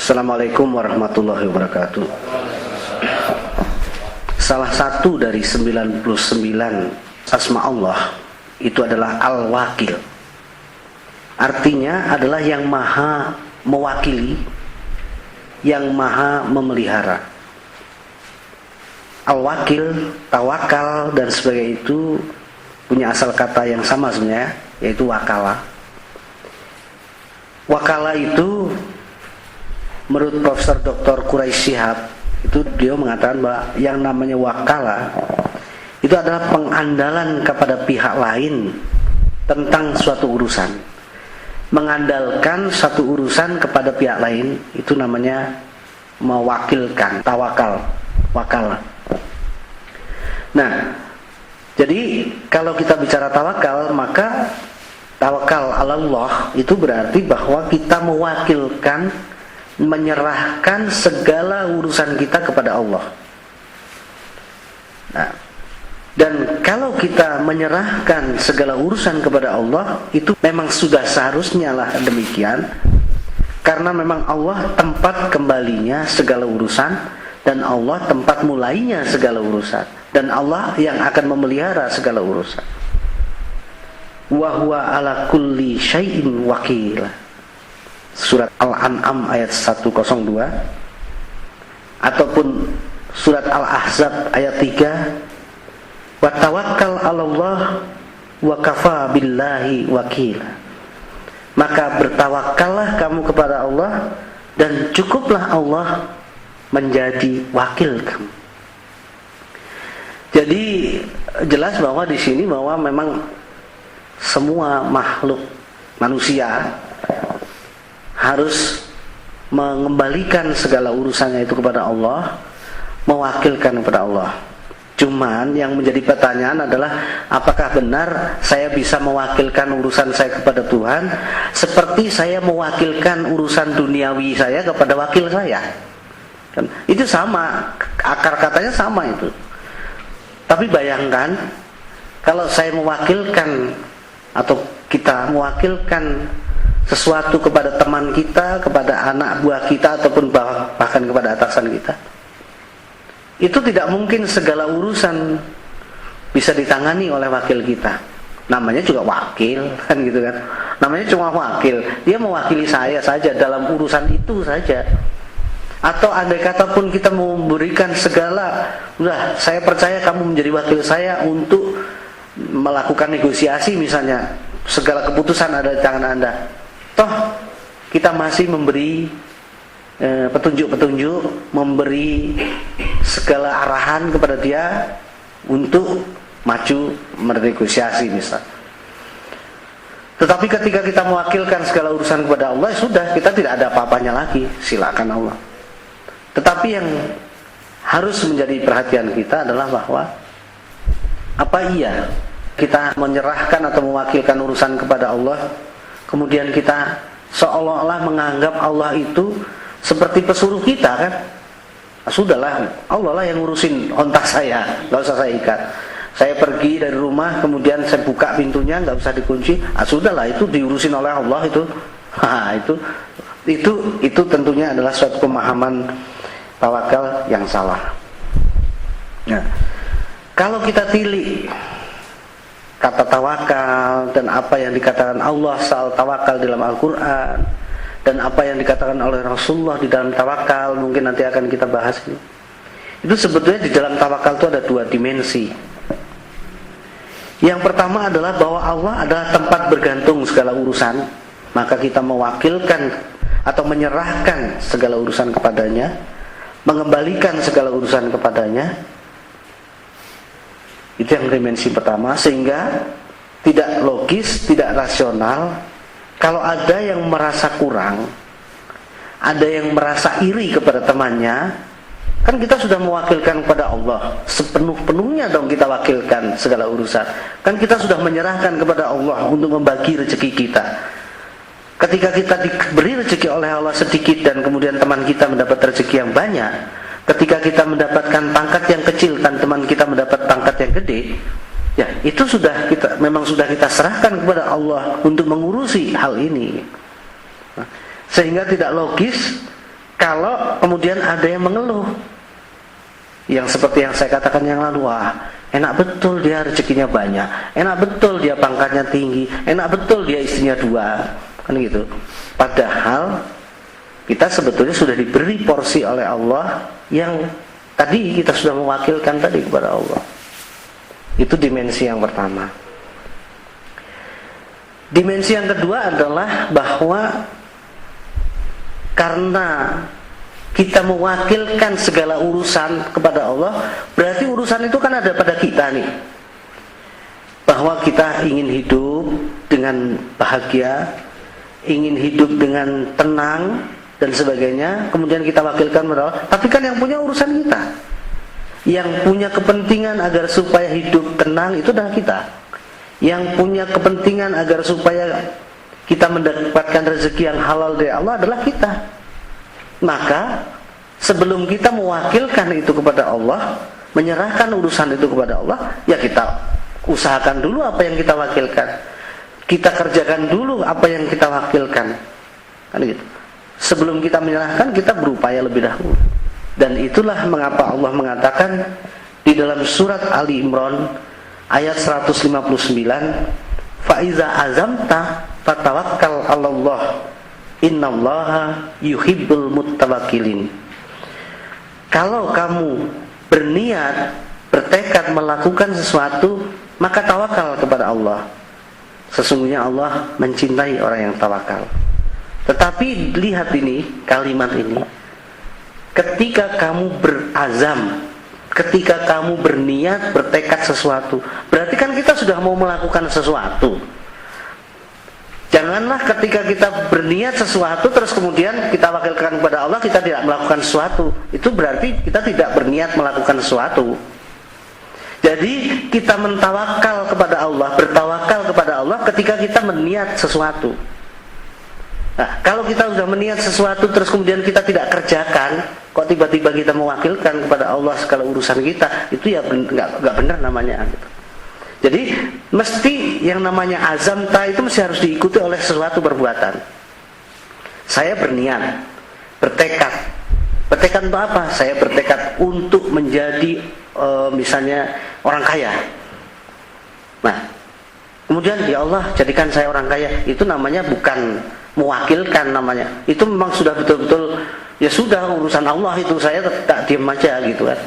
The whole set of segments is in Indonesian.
Assalamualaikum warahmatullahi wabarakatuh. Salah satu dari 99 asma Allah itu adalah Al-Wakil. Artinya adalah yang maha mewakili, yang maha memelihara. Al-Wakil, tawakal dan sebagainya itu punya asal kata yang sama sebenarnya, yaitu wakala. Wakala itu menurut Profesor Dr. Quraisy Shihab, itu dia mengatakan bahwa yang namanya wakala itu adalah pengandalan kepada pihak lain tentang suatu urusan. Mengandalkan satu urusan kepada pihak lain itu namanya mewakilkan, tawakal, wakala. Nah, jadi kalau kita bicara tawakal, maka tawakal ala Allah itu berarti bahwa kita mewakilkan, menyerahkan segala urusan kita kepada Allah. Nah, dan kalau kita menyerahkan segala urusan kepada Allah, itu memang sudah seharusnya lah demikian, karena memang Allah tempat kembalinya segala urusan, dan Allah tempat mulainya segala urusan, dan Allah yang akan memelihara segala urusan. Wa huwa ala kulli syai'in wakil. Surat Al-An'am ayat 102, ataupun surat Al-Ahzab ayat 3, wa tawakkal 'alallah wa kafa billahi wakila. Maka bertawakallah kamu kepada Allah, dan cukuplah Allah menjadi wakil kamu. Jadi jelas bahwa di sini bahwa memang semua makhluk manusia harus mengembalikan segala urusannya itu kepada Allah, mewakilkan kepada Allah. Cuman yang menjadi pertanyaan adalah, apakah benar saya bisa mewakilkan urusan saya kepada Tuhan seperti saya mewakilkan urusan duniawi saya kepada wakil saya? Kan itu sama, akar katanya sama itu. Tapi bayangkan kalau saya mewakilkan, atau kita mewakilkan sesuatu kepada teman kita, kepada anak buah kita, ataupun bahkan kepada atasan kita, itu tidak mungkin segala urusan bisa ditangani oleh wakil kita. Namanya juga wakil, kan gitu kan. Namanya cuma wakil, dia mewakili saya saja dalam urusan itu saja. Atau andai kata pun kita memberikan segala, udah saya percaya kamu menjadi wakil saya untuk melakukan negosiasi misalnya, segala keputusan ada di tangan Anda. Toh kita masih memberi petunjuk-petunjuk, memberi segala arahan kepada dia untuk maju bernegosiasi misal. Tetapi ketika kita mewakilkan segala urusan kepada Allah, sudah, kita tidak ada apa-apanya lagi, silakan Allah. Tetapi yang harus menjadi perhatian kita adalah bahwa apa iya kita menyerahkan atau mewakilkan urusan kepada Allah, kemudian kita seolah-olah menganggap Allah itu seperti pesuruh kita, kan? Sudahlah, Allah lah yang ngurusin ontak saya, nggak usah saya ikat. Saya pergi dari rumah, kemudian saya buka pintunya, nggak usah dikunci. Sudahlah, itu diurusin oleh Allah itu. Itu tentunya adalah suatu pemahaman tawakal yang salah. Nah, kalau kita tilik kata tawakal dan apa yang dikatakan Allah soal tawakal dalam Al-Quran, dan apa yang dikatakan oleh Rasulullah di dalam tawakal, mungkin nanti akan kita bahas ini. Itu sebetulnya di dalam tawakal itu ada dua dimensi. Yang pertama adalah bahwa Allah adalah tempat bergantung segala urusan, maka kita mewakilkan atau menyerahkan segala urusan kepadanya, mengembalikan segala urusan kepadanya. Itu yang dimensi pertama, sehingga tidak logis, tidak rasional kalau ada yang merasa kurang, ada yang merasa iri kepada temannya. Kan kita sudah mewakilkan kepada Allah, sepenuh-penuhnya dong kita wakilkan segala urusan. Kan kita sudah menyerahkan kepada Allah untuk membagi rezeki kita. Ketika kita diberi rezeki oleh Allah sedikit dan kemudian teman kita mendapat rezeki yang banyak, ketika kita mendapatkan pangkat yang kecil dan teman kita mendapat pangkat yang gede, ya itu memang sudah kita serahkan kepada Allah untuk mengurusi hal ini. Sehingga tidak logis Kalau kemudian ada yang mengeluh, yang seperti yang saya katakan yang lalu, wah enak betul dia rezekinya banyak, enak betul dia pangkatnya tinggi, enak betul dia istrinya 2, kan gitu. Padahal kita sebetulnya sudah diberi porsi oleh Allah yang tadi kita sudah mewakilkan tadi kepada Allah. Itu dimensi yang pertama. Dimensi yang kedua adalah bahwa karena kita mewakilkan segala urusan kepada Allah, berarti urusan itu kan ada pada kita nih. Bahwa kita ingin hidup dengan bahagia, ingin hidup dengan tenang dan sebagainya, kemudian kita wakilkan kepada Allah. Tapi kan yang punya urusan kita, yang punya kepentingan agar supaya hidup tenang itu adalah kita. Yang punya kepentingan agar supaya kita mendapatkan rezeki yang halal dari Allah adalah kita. Maka sebelum kita mewakilkan itu kepada Allah, menyerahkan urusan itu kepada Allah, ya kita usahakan dulu apa yang kita wakilkan, kita kerjakan dulu apa yang kita wakilkan, kan gitu. Sebelum kita menyerahkan, kita berupaya lebih dahulu. Dan itulah mengapa Allah mengatakan di dalam surat Ali Imran ayat 159, "Faiza azamta fatawakkal 'alallah, innallaha yuhibbul muttawakkilin." Kalau kamu berniat, bertekad melakukan sesuatu, maka tawakal kepada Allah. Sesungguhnya Allah mencintai orang yang tawakal. Tetapi lihat ini, kalimat ini, ketika kamu berazam, ketika kamu berniat, bertekad sesuatu, berarti kan kita sudah mau melakukan sesuatu. Janganlah ketika kita berniat sesuatu terus kemudian kita wakilkan kepada Allah, kita tidak melakukan sesuatu. Itu berarti kita tidak berniat melakukan sesuatu. Jadi kita mentawakal kepada Allah, bertawakal kepada Allah ketika kita meniat sesuatu. Nah, kalau kita sudah meniat sesuatu terus kemudian kita tidak kerjakan, kok tiba-tiba kita mewakilkan kepada Allah segala urusan kita, itu ya nggak benar namanya gitu. Jadi mesti yang namanya azamta itu mesti harus diikuti oleh sesuatu perbuatan. Saya berniat, bertekad. Bertekad untuk apa? Saya bertekad untuk menjadi misalnya orang kaya. Nah, kemudian ya Allah jadikan saya orang kaya. Itu namanya bukan mewakilkan namanya. Itu memang sudah betul-betul ya sudah urusan Allah itu, saya tak diam aja gitu kan.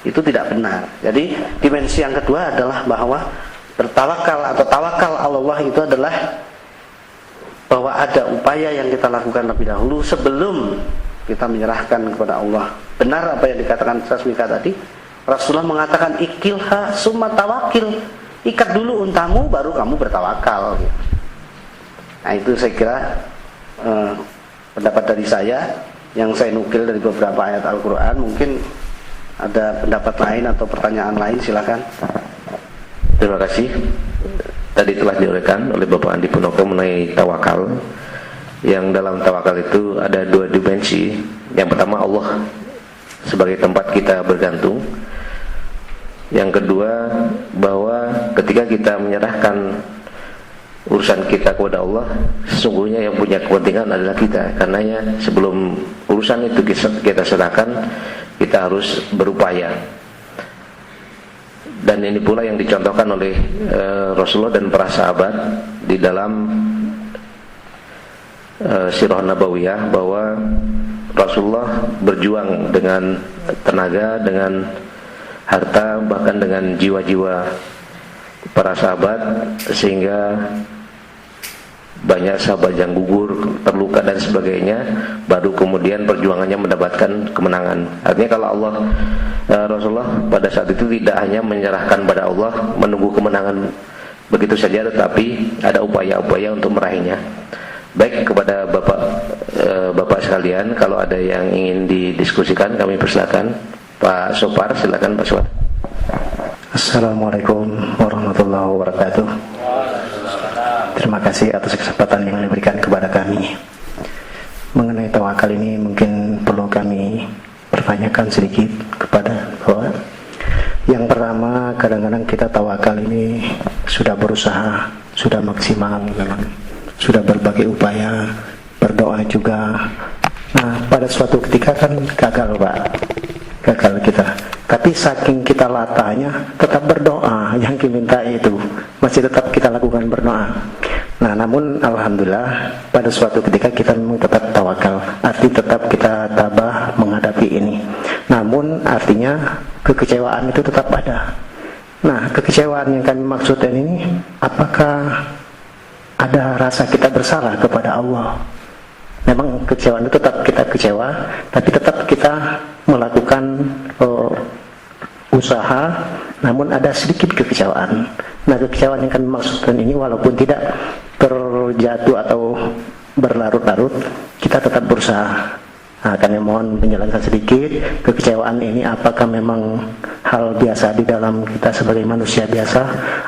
Itu tidak benar. Jadi dimensi yang kedua adalah bahwa bertawakal atau tawakal Allah itu adalah bahwa ada upaya yang kita lakukan lebih dahulu sebelum kita menyerahkan kepada Allah. Benar apa yang dikatakan Sasmika tadi, Rasulullah mengatakan ikilha summa tawakil, ikat dulu untamu baru kamu bertawakal. Nah itu saya kira pendapat dari saya yang saya nukil dari beberapa ayat Al-Quran. Mungkin ada pendapat lain atau pertanyaan lain, silakan. Terima kasih. Tadi telah diuraikan oleh Bapak Andi Punoko mengenai tawakal. Yang dalam tawakal itu ada dua dimensi. Yang pertama Allah sebagai tempat kita bergantung. Yang kedua bahwa ketika kita menyerahkan urusan kita kepada Allah, sesungguhnya yang punya kepentingan adalah kita. Karenanya sebelum urusan itu kita serahkan, kita harus berupaya. Dan ini pula yang dicontohkan oleh Rasulullah dan para sahabat di dalam Sirah Nabawiyah, bahwa Rasulullah berjuang dengan tenaga, dengan harta, bahkan dengan jiwa-jiwa para sahabat, sehingga banyak sahabat yang gugur, terluka dan sebagainya, baru kemudian perjuangannya mendapatkan kemenangan. Artinya kalau Allah, Rasulullah pada saat itu tidak hanya menyerahkan pada Allah menunggu kemenangan begitu saja, tetapi ada upaya-upaya untuk meraihnya. Baik, kepada Bapak sekalian, kalau ada yang ingin didiskusikan, kami persilakan. Pak Sopar, silakan Pak Sopar. Assalamualaikum warahmatullahi wabarakatuh. Terima kasih atas kesempatan yang diberikan kepada kami. Mengenai tawakal ini mungkin perlu kami pertanyakan sedikit kepada bahwa yang pertama, kadang-kadang kita tawakal ini sudah berusaha, sudah maksimal memang, sudah berbagai upaya, berdoa juga. Nah, pada suatu ketika kan gagal Pak, gagal kita. Tapi saking kita latahnya tetap berdoa, yang diminta itu masih tetap kita lakukan berdoa. Nah, namun alhamdulillah pada suatu ketika kita memang tetap tawakal, arti tetap kita tabah menghadapi ini. Namun artinya kekecewaan itu tetap ada. Nah, kekecewaan yang kami maksudkan ini, apakah ada rasa kita bersalah kepada Allah? Memang kekecewaan itu tetap kita kecewa, tapi tetap kita melakukan usaha, namun ada sedikit kekecewaan. Nah, kekecewaan yang kami maksudkan ini walaupun tidak terjatuh atau berlarut-larut, kita tetap berusaha. Nah, kami mohon penjelasan sedikit, kekecewaan ini apakah memang hal biasa di dalam kita sebagai manusia biasa,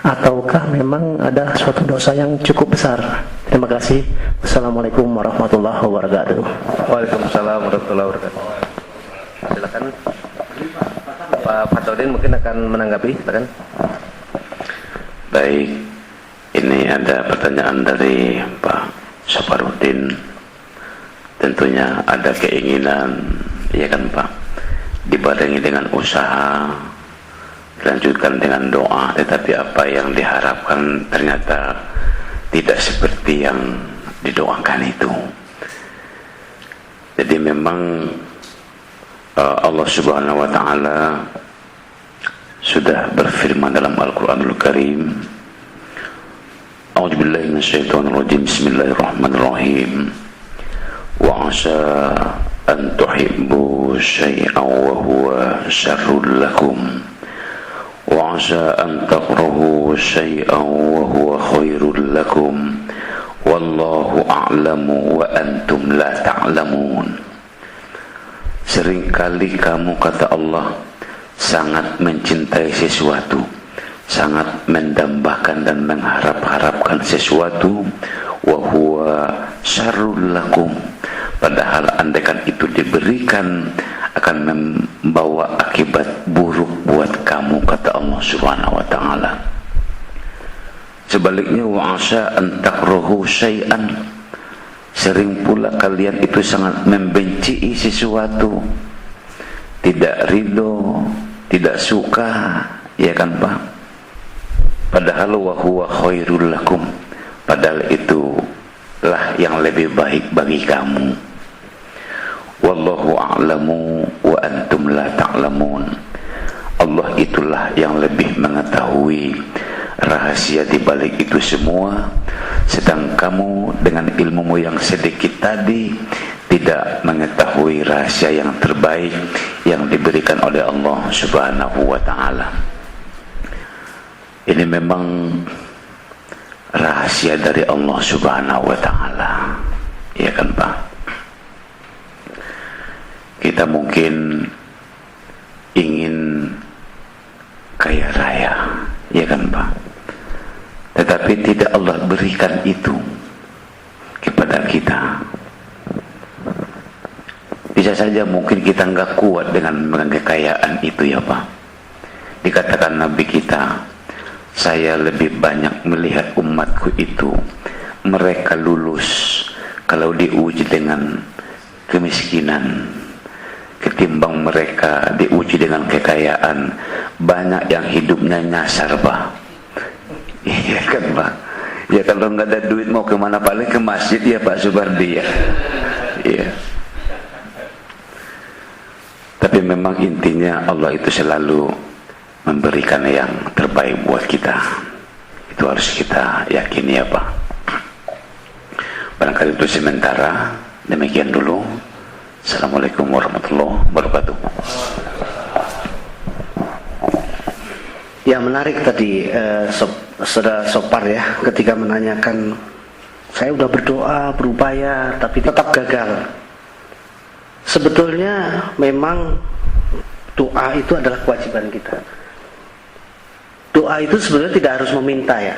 ataukah memang ada suatu dosa yang cukup besar? Terima kasih. Wassalamualaikum warahmatullahi wabarakatuh. Waalaikumsalam warahmatullahi wabarakatuh. Silakan Pak Fatodin mungkin akan menanggapi, silakan. Baik, ini ada pertanyaan dari Pak Saparudin. Tentunya ada keinginan, ya kan Pak, dibarengi dengan usaha, dilanjutkan dengan doa, tetapi apa yang diharapkan ternyata tidak seperti yang didoakan itu. Jadi memang Allah Subhanahu wa taala sudah berfirman dalam Al-Qur'anul Karim, A'udzubillahi minasyaitonirrajim, Bismillahirrahmanirrahim. Wa 'asa an tuhibbu syai'an wa huwa syarrul lakum wa 'asa an takrahu syai'an wa huwa khairul lakum wallahu a'lamu wa antum la ta'lamun. Seringkali kamu, kata Allah, sangat mencintai sesuatu, sangat mendambakan dan mengharap-harapkan sesuatu, wa huwa syarrul lakum, padahal andaikan itu diberikan akan membawa akibat buruk buat kamu, kata Allah Subhanahu wa taala. Sebaliknya, wa 'asa an takrahu syai'an, sering pula kalian itu sangat membenci sesuatu, tidak ridho, tidak suka, ya kan Pak? Padahal wa huwa khairul lakum, padahal itulah yang lebih baik bagi kamu. Wallahu a'lamu wa antum la ta'lamun. Allah itulah yang lebih mengetahui rahasia di balik itu semua, sedang kamu dengan ilmumu yang sedikit tadi tidak mengetahui rahasia yang terbaik yang diberikan oleh Allah Subhanahu wa taala. Ini memang rahasia dari Allah Subhanahu wa taala, ya kan Pak? Kita mungkin ingin kaya raya, ya kan Pak? Tetapi tidak Allah berikan itu kepada kita. Bisa saja mungkin kita nggak kuat dengan kekayaan itu, ya Pak. Dikatakan Nabi kita, saya lebih banyak melihat umatku itu mereka lulus kalau diuji dengan kemiskinan ketimbang mereka diuji dengan kekayaan. Banyak yang hidupnya nyasar Pak. Iya kan Pak? Ya kalau nggak ada duit mau kemana, paling ke masjid ya Pak Subardi ya. Iya. Tapi memang intinya Allah itu selalu memberikan yang terbaik buat kita. Itu harus kita yakini ya Pak. Barangkali itu sementara. Demikian dulu. Assalamualaikum warahmatullahi wabarakatuh. Ya, menarik tadi Saudara Sopar ya, ketika menanyakan, saya udah berdoa, berupaya, tapi tetap gagal. Sebetulnya memang doa itu adalah kewajiban kita. Doa itu sebenarnya tidak harus meminta ya.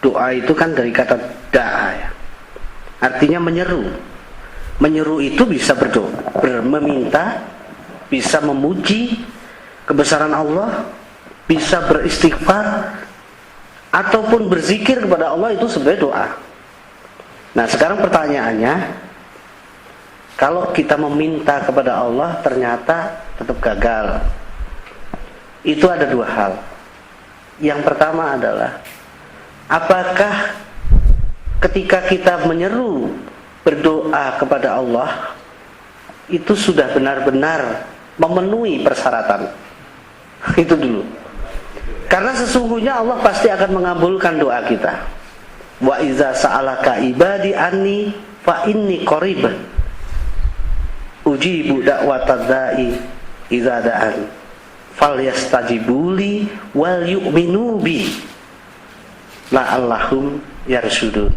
Doa itu kan dari kata da'a ya, artinya menyeru. Menyeru itu bisa berdoa, meminta, bisa memuji kebesaran Allah, bisa beristighfar, ataupun berzikir kepada Allah, itu sebenarnya doa. Nah sekarang pertanyaannya, Kalau kita meminta kepada Allah ternyata tetap gagal, itu ada dua hal. Yang pertama adalah, apakah ketika kita menyeru berdoa kepada Allah itu sudah benar-benar memenuhi persyaratan? Itu dulu. Karena sesungguhnya Allah pasti akan mengabulkan doa kita. Wa iza sa'alaka ibadi anni fa inni qarib ujibu da'watad da'i idza da'an falyastajibuli wal yu'minu bi la'allahum yarshudun.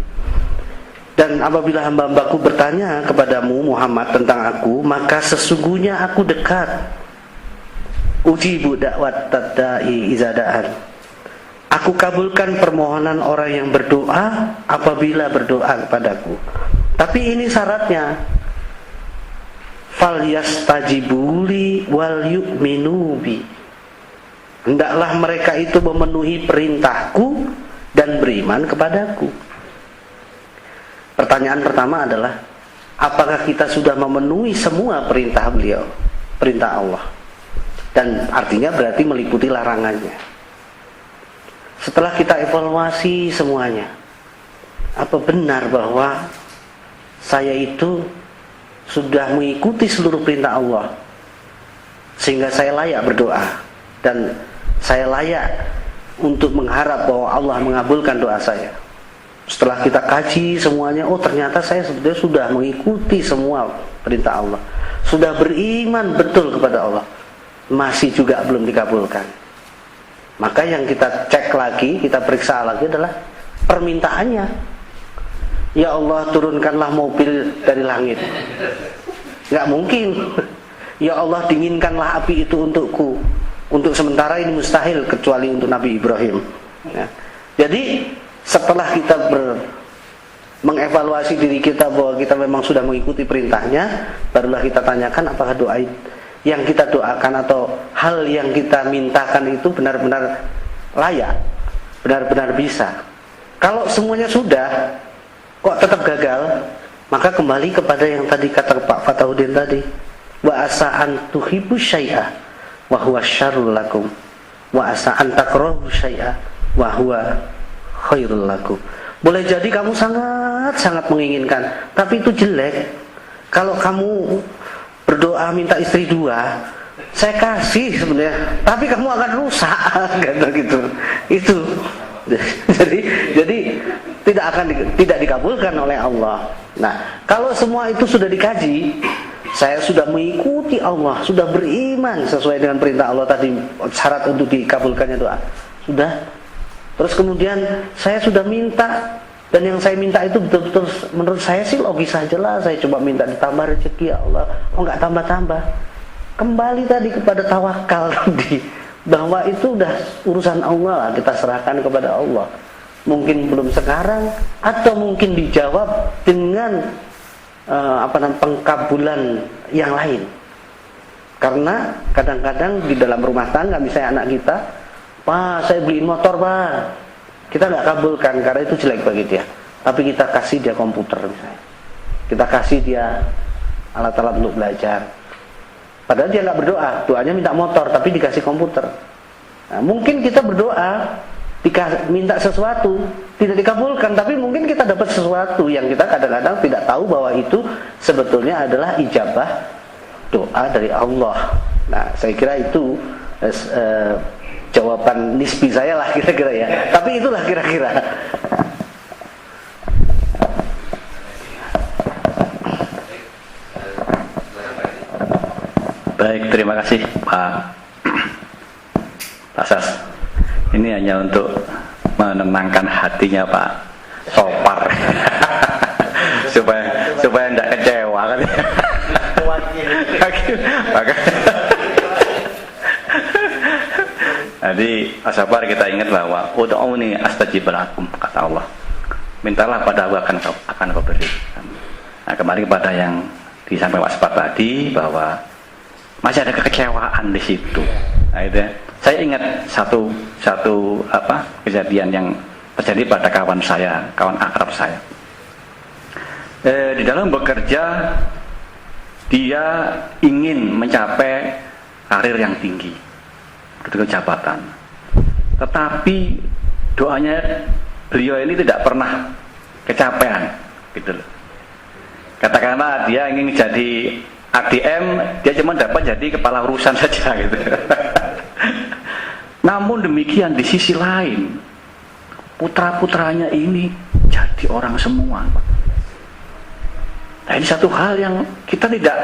Dan apabila hamba-hambaku bertanya kepadamu Muhammad tentang aku, maka sesungguhnya aku dekat. Ujibu da'watad da'i idza da'an. Aku kabulkan permohonan orang yang berdoa apabila berdoa kepadaku. Tapi ini syaratnya, falyastajibuli wal yu'minu bi. Hendaklah mereka itu memenuhi perintahku dan beriman kepadaku. Pertanyaan pertama adalah, apakah kita sudah memenuhi semua perintah beliau, perintah Allah? Dan artinya berarti meliputi larangannya. Setelah kita evaluasi semuanya, apa benar bahwa saya itu sudah mengikuti seluruh perintah Allah sehingga saya layak berdoa dan saya layak untuk mengharap bahwa Allah mengabulkan doa saya? Setelah kita kaji semuanya, oh ternyata saya sebetulnya sudah mengikuti semua perintah Allah, sudah beriman betul kepada Allah, masih juga belum dikabulkan. Maka yang kita cek lagi, kita periksa lagi adalah permintaannya. Ya Allah, turunkanlah mobil dari langit. Nggak mungkin. Ya Allah, dinginkanlah api itu untukku. Untuk sementara ini mustahil, kecuali untuk Nabi Ibrahim. Ya. Jadi setelah kita mengevaluasi diri kita bahwa kita memang sudah mengikuti perintahnya, barulah kita tanyakan apakah doa yang kita doakan atau hal yang kita mintakan itu benar-benar layak, benar-benar bisa. Kalau semuanya sudah, kok tetap gagal, maka kembali kepada yang tadi kata Pak Fatahuddin tadi, wa asa an tuhibbu syai'a wa huwa syarrul lakum wa asa an takrahu syai'a wa huwa khairul lakum. Boleh jadi kamu sangat menginginkan, tapi itu jelek. Kalau kamu berdoa minta istri 2, saya kasih sebenarnya, tapi kamu akan rusak, gitu. Itu. Jadi tidak dikabulkan oleh Allah. Nah, kalau semua itu sudah dikaji, saya sudah mengikuti Allah, sudah beriman sesuai dengan perintah Allah tadi, syarat untuk dikabulkannya doa. Sudah. Terus kemudian saya sudah minta, dan yang saya minta itu betul-betul menurut saya sih logis saja lah. Saya coba minta ditambah rezeki, ya Allah, oh nggak tambah-tambah. Kembali tadi kepada tawakal tadi, bahwa itu udah urusan Allah lah, kita serahkan kepada Allah. Mungkin belum sekarang, atau mungkin dijawab dengan pengkabulan yang lain. Karena kadang-kadang di dalam rumah tangga, misalnya anak kita, Pak, saya beliin motor, Pak. Kita nggak kabulkan karena itu jelek bagi dia. Tapi kita kasih dia komputer misalnya. Kita kasih dia alat-alat untuk belajar. Padahal dia nggak berdoa, doanya minta motor, tapi dikasih komputer. Nah, mungkin kita berdoa, minta sesuatu, tidak dikabulkan, tapi mungkin kita dapat sesuatu yang kita kadang-kadang tidak tahu bahwa itu sebetulnya adalah ijabah doa dari Allah. Nah, saya kira itu jawaban nisbi saya lah kira-kira ya. Tapi itulah kira-kira. Baik, terima kasih Pak Sas. Ini hanya untuk menenangkan hatinya Pak Sopar supaya tidak kecewa kan. Jadi Asabar kita ingat bahwa ud'uni astajib lakum, kata Allah. Mintalah pada aku akan kau beri. Nah, kembali kepada yang disampaikan Pak Asabar tadi bahwa masih ada kekecewaan di situ. Nah, itu ya. Saya ingat satu kejadian yang terjadi pada kawan saya, kawan akrab saya. Di dalam bekerja dia ingin mencapai karir yang tinggi, kedudukan jabatan. Tetapi doanya beliau ini tidak pernah kecapean, gitu loh. Katakanlah dia ingin jadi ADM, dia cuma dapat jadi kepala urusan saja, gitu. Namun demikian di sisi lain, putra-putranya ini jadi orang semua. Nah, ini satu hal yang kita tidak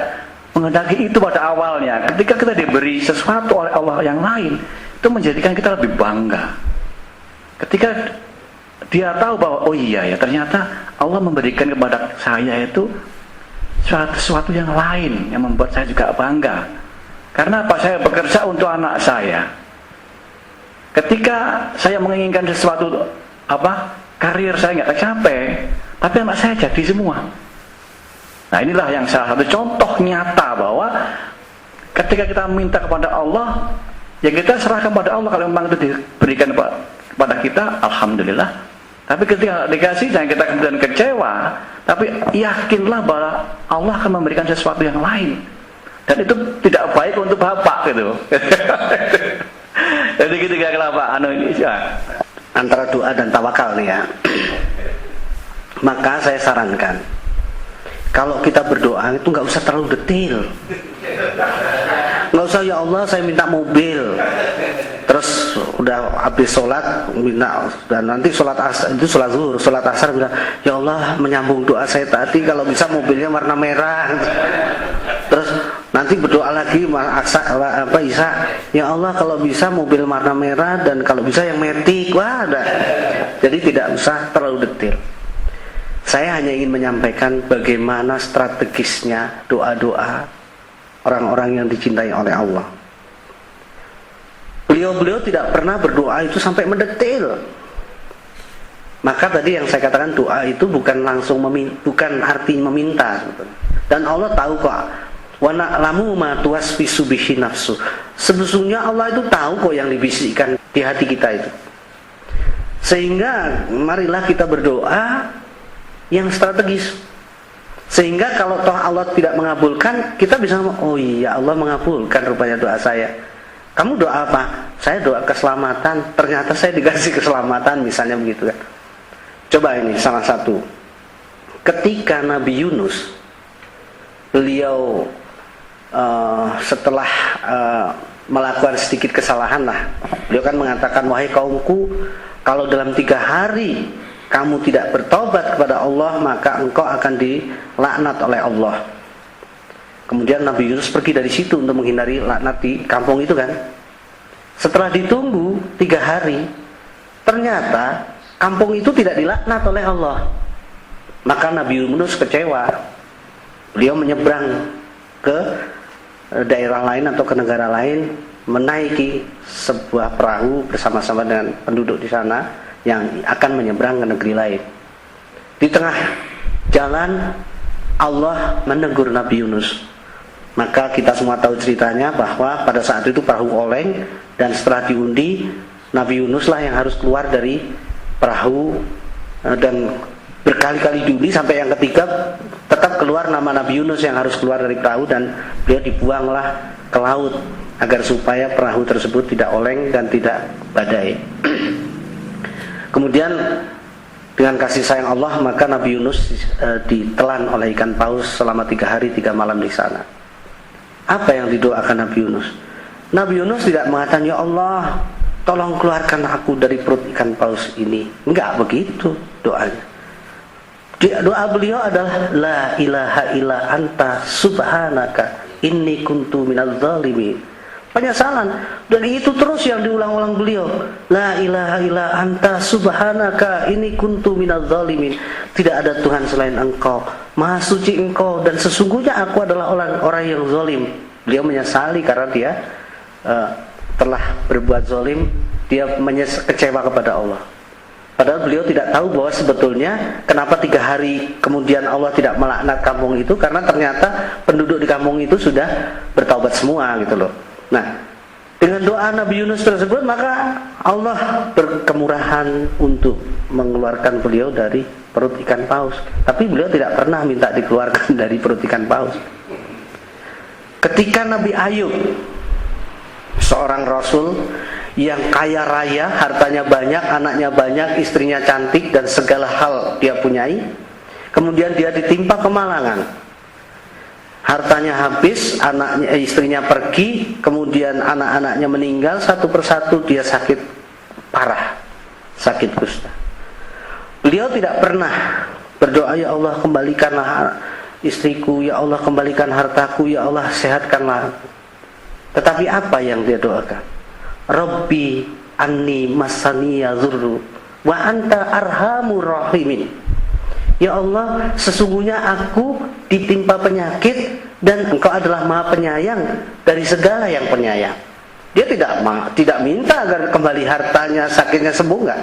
menghendaki itu pada awalnya. Ketika kita diberi sesuatu oleh Allah yang lain, itu menjadikan kita lebih bangga. Ketika dia tahu bahwa oh iya ya, ternyata Allah memberikan kepada saya itu sesuatu yang lain yang membuat saya juga bangga. Karena apa? Saya bekerja untuk anak saya. Ketika saya menginginkan sesuatu, karir saya nggak tercapai, tapi anak saya jadi semua. Nah, inilah yang salah satu contoh nyata bahwa ketika kita minta kepada Allah, ya kita serahkan pada Allah. Kalau memang itu diberikan kepada kita, alhamdulillah. Tapi ketika dikasih, jangan kita kemudian kecewa. Tapi yakinlah bahwa Allah akan memberikan sesuatu yang lain. Dan itu tidak baik untuk bapak, gitu. Jadi ketika kenapa antara doa dan tawakal nih ya. Maka saya sarankan, kalau kita berdoa itu nggak usah terlalu detail. Nggak usah ya Allah saya minta mobil, terus udah habis sholat minta, dan nanti sholat asar itu sholat zuhur, sholat asar bilang ya Allah menyambung doa saya tadi kalau bisa mobilnya warna merah. Terus nanti berdoa lagi Isa, ya Allah kalau bisa mobil warna merah dan kalau bisa yang metik. Wah, ada. Jadi tidak usah terlalu detail. Saya hanya ingin menyampaikan bagaimana strategisnya doa-doa orang-orang yang dicintai oleh Allah. Beliau tidak pernah berdoa itu sampai mendetail. Maka tadi yang saya katakan doa itu bukan langsung bukan arti meminta. Dan Allah tahu kok. Wa na'lamu ma tuwaswisu bihi nafsu. Sebetulnya Allah itu tahu kok yang dibisikkan di hati kita itu. Sehingga marilah kita berdoa yang strategis, sehingga kalau toh Allah tidak mengabulkan, kita bisa oh iya Allah mengabulkan rupanya doa saya. Kamu doa apa? Saya doa keselamatan, ternyata saya dikasih keselamatan, misalnya begitu kan. Coba ini salah satu, ketika Nabi Yunus, beliau setelah melakukan sedikit kesalahan lah, beliau kan mengatakan wahai kaumku, kalau dalam 3 hari kamu tidak bertobat kepada Allah, maka engkau akan dilaknat oleh Allah. Kemudian Nabi Yunus pergi dari situ untuk menghindari laknat di kampung itu kan. Setelah ditunggu 3 hari, ternyata kampung itu tidak dilaknat oleh Allah. Maka Nabi Yunus kecewa. Beliau menyeberang ke daerah lain atau ke negara lain, menaiki sebuah perahu bersama-sama dengan penduduk di sana yang akan menyeberang ke negeri lain. Di tengah jalan Allah menegur Nabi Yunus. Maka kita semua tahu ceritanya bahwa pada saat itu perahu oleng, dan setelah diundi Nabi Yunus lah yang harus keluar dari perahu, dan berkali-kali diundi sampai yang ketiga tetap keluar nama Nabi Yunus yang harus keluar dari perahu, dan beliau dibuanglah ke laut agar supaya perahu tersebut tidak oleng dan tidak badai. Kemudian dengan kasih sayang Allah, maka Nabi Yunus ditelan oleh ikan paus selama 3 hari 3 malam di sana. Apa yang didoakan Nabi Yunus? Nabi Yunus tidak mengatakan ya Allah tolong keluarkan aku dari perut ikan paus ini. Enggak begitu doanya. Doa beliau adalah la ilaha illa anta subhanaka inni kuntu minadz zalimin. Penyesalan, dan itu terus yang diulang-ulang beliau, la ilaha illa anta subhanaka inni kuntu minadz zalimin. Tidak ada Tuhan selain engkau, maha suci engkau, dan sesungguhnya aku adalah orang yang zalim. Beliau menyesali karena dia telah berbuat zalim, dia kecewa kepada Allah. Padahal beliau tidak tahu bahwa sebetulnya kenapa 3 hari kemudian Allah tidak melaknat kampung itu, karena ternyata penduduk di kampung itu sudah bertaubat semua gitu loh. Nah, dengan doa Nabi Yunus tersebut, maka Allah berkemurahan untuk mengeluarkan beliau dari perut ikan paus. Tapi beliau tidak pernah minta dikeluarkan dari perut ikan paus. Ketika Nabi Ayub, seorang rasul yang kaya raya, hartanya banyak, anaknya banyak, istrinya cantik, dan segala hal dia punyai, kemudian dia ditimpa kemalangan. Hartanya habis, istrinya pergi, kemudian anak-anaknya meninggal satu persatu, dia sakit parah, sakit kusta. Beliau tidak pernah berdoa, ya Allah kembalikanlah istriku, ya Allah kembalikan hartaku, ya Allah sehatkanlah. Tetapi apa yang dia doakan? Rabbi anni masaniya dzurru wa anta arhamur rahimin. Ya Allah, sesungguhnya aku ditimpa penyakit dan Engkau adalah Maha Penyayang dari segala yang penyayang. Dia tidak minta agar kembali hartanya, sakitnya sembuh, enggak.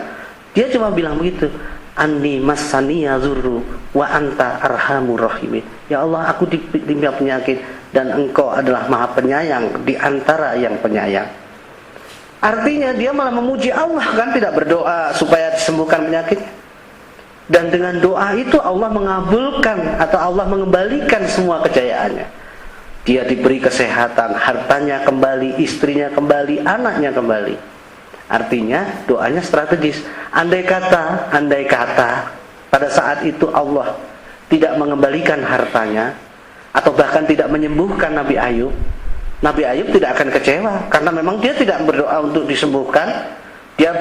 Dia cuma bilang begitu, anni masaniya dzurru wa anta arhamur rahimin. Ya Allah, aku ditimpa penyakit dan Engkau adalah Maha Penyayang di antara yang penyayang. Artinya dia malah memuji Allah, kan, tidak berdoa supaya disembuhkan penyakit. Dan dengan doa itu Allah mengabulkan atau Allah mengembalikan semua kejayaannya. Dia diberi kesehatan, hartanya kembali, istrinya kembali, anaknya kembali. Artinya doanya strategis. Andai kata pada saat itu Allah tidak mengembalikan hartanya atau bahkan tidak menyembuhkan Nabi Ayub tidak akan kecewa, karena memang dia tidak berdoa untuk disembuhkan. Dia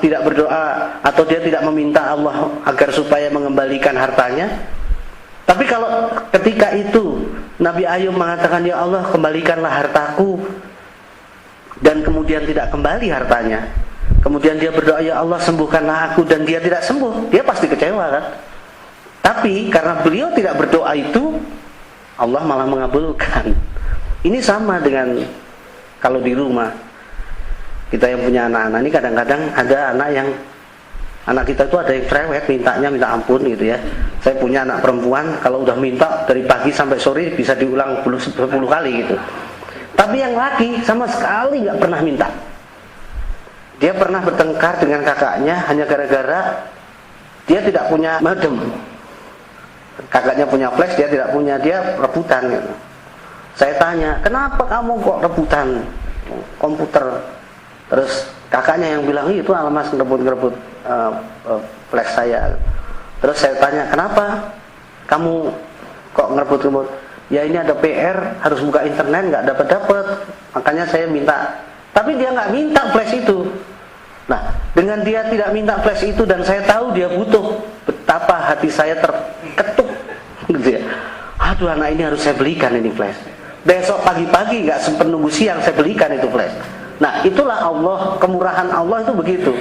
tidak berdoa atau dia tidak meminta Allah agar supaya mengembalikan hartanya. Tapi kalau ketika itu Nabi Ayub mengatakan, ya Allah kembalikanlah hartaku, dan kemudian tidak kembali hartanya, kemudian dia berdoa, ya Allah sembuhkanlah aku, dan dia tidak sembuh, dia pasti kecewa, kan? Tapi karena beliau tidak berdoa itu, Allah malah mengabulkan. Ini sama dengan kalau di rumah kita yang punya anak-anak ini, kadang-kadang ada anak kita itu ada yang cerewet, minta ampun gitu ya. Saya punya anak perempuan, kalau udah minta dari pagi sampai sore bisa diulang 10 kali gitu. Tapi yang laki sama sekali nggak pernah minta. Dia pernah bertengkar dengan kakaknya hanya gara-gara dia tidak punya modem. Kakaknya punya flash, dia tidak punya, dia rebutan gitu. Saya tanya, kenapa kamu kok rebutan komputer? Terus kakaknya yang bilang, itu alamas ngerebut flash saya. Terus saya tanya, kenapa kamu kok ngerebut? Ya ini ada PR, harus buka internet, nggak dapat, makanya saya minta. Tapi dia nggak minta flash itu. Nah, dengan dia tidak minta flash itu dan saya tahu dia butuh, betapa hati saya terketuk gitu ya. Aduh, anak ini harus saya belikan ini flash. Besok pagi-pagi nggak sempat nunggu siang, saya belikan itu flash. Nah, itulah Allah, kemurahan Allah itu begitu.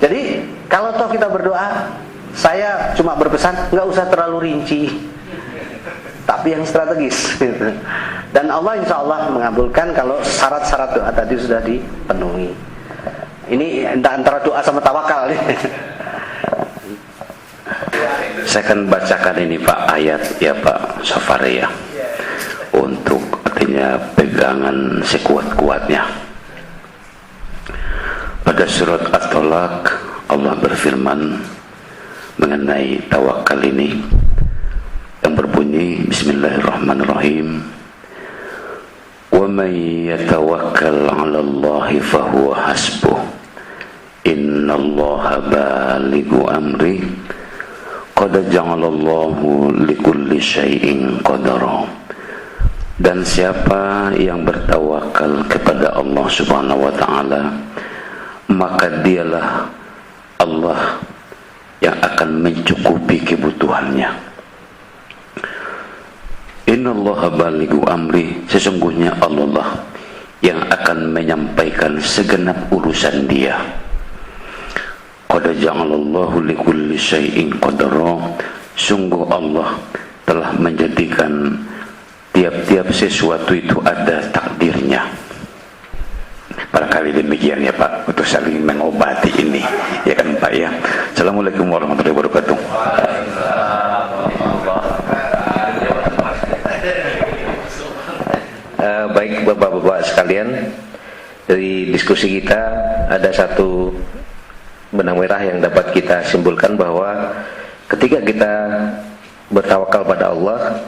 Jadi kalau toh kita berdoa, saya cuma berpesan nggak usah terlalu rinci, tapi yang strategis gitu. Dan Allah insya Allah mengabulkan kalau syarat-syarat doa tadi sudah dipenuhi. Ini antara doa sama tawakal nih. Saya akan bacakan ini Pak, ayat ya Pak Safari ya, untuk artinya pegangan sekuat-kuatnya. Pada surat At-Talaq Allah berfirman mengenai tawakal ini yang berbunyi, Bismillahirrahmanirrahim, wa may yatawakkal 'ala Allahi fahuwa hasbuh innallaha balighu amri qad ja'alallahu likulli syai'in qadara. Dan siapa yang bertawakal kepada Allah Subhanahu wa ta'ala, maka dialah Allah yang akan mencukupi kebutuhannya. Innallaha balighu amri, sesungguhnya Allah yang akan menyampaikan segenap urusan Dia. Qad ja'alallahu likulli syai'in qadara, sungguh Allah telah menjadikan tiap-tiap sesuatu itu ada takdirnya. Barangkali demikian ya Pak, untuk saling mengobati ini, ya kan Pak ya. Assalamualaikum warahmatullahi wabarakatuh. Baik Bapak-Bapak sekalian, dari diskusi kita ada satu benang merah yang dapat kita simpulkan, bahwa ketika kita bertawakal pada Allah,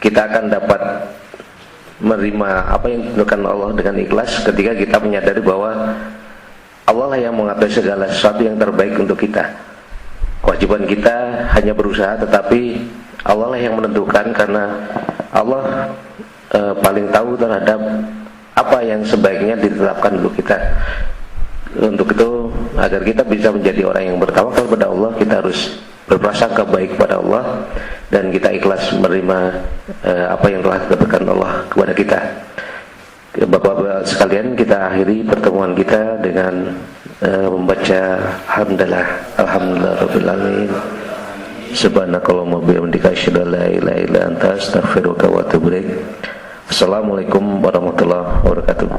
kita akan dapat menerima apa yang ditentukan Allah dengan ikhlas ketika kita menyadari bahwa Allah lah yang mengatur segala sesuatu yang terbaik untuk kita. Kewajiban kita hanya berusaha, tetapi Allah lah yang menentukan, karena Allah paling tahu terhadap apa yang sebaiknya ditetapkan untuk kita. Untuk itu, agar kita bisa menjadi orang yang bertawakal pada Allah, kita harus berprasangka baik pada Allah, dan kita ikhlas menerima apa yang telah ditentukan Allah kepada kita. Bapak-bapak sekalian, kita akhiri pertemuan kita dengan membaca hamdalah, alhamdulillah rabbil alamin, subhanakallahumma wa bihamdika asyhadu an la ilaha illa anta astaghfiruka wa atubu ilaik. Assalamualaikum warahmatullahi wabarakatuh.